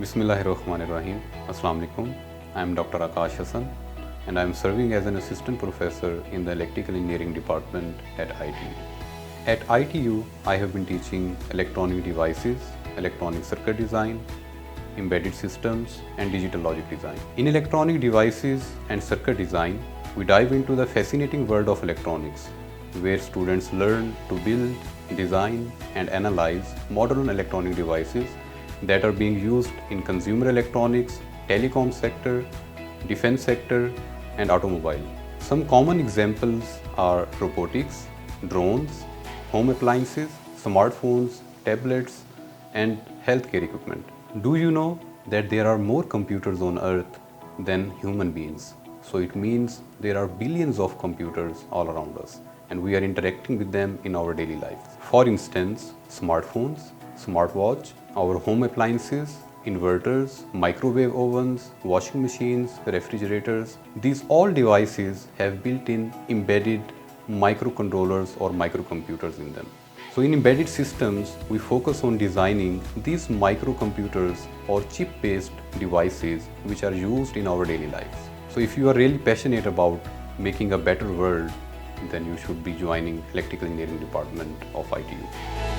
Bismillahirrahmanirrahim. Assalamu alaikum. I am Dr. Aakash Hassan and I am serving as an assistant professor in the electrical engineering department at ITU. At ITU, I have been teaching electronic devices, electronic circuit design, embedded systems and digital logic design. In electronic devices and circuit design, we dive into the fascinating world of electronics, where students learn to build, design and analyze modern electronic devices that are being used in consumer electronics, telecom sector, defense sector and automobile. Some common examples are robotics, drones, home appliances, smartphones, tablets and healthcare equipment. Do you know that there are more computers on Earth than human beings? So it means there are billions of computers all around us and we are interacting with them in our daily life. For instance, smartphones, smartwatch, our home appliances, inverters, microwave ovens, washing machines, refrigerators. These all devices have built-in embedded microcontrollers or microcomputers in them. So in embedded systems, we focus on designing these microcomputers or chip-based devices which are used in our daily lives. So if you are really passionate about making a better world, then you should be joining Electrical Engineering Department of ITU.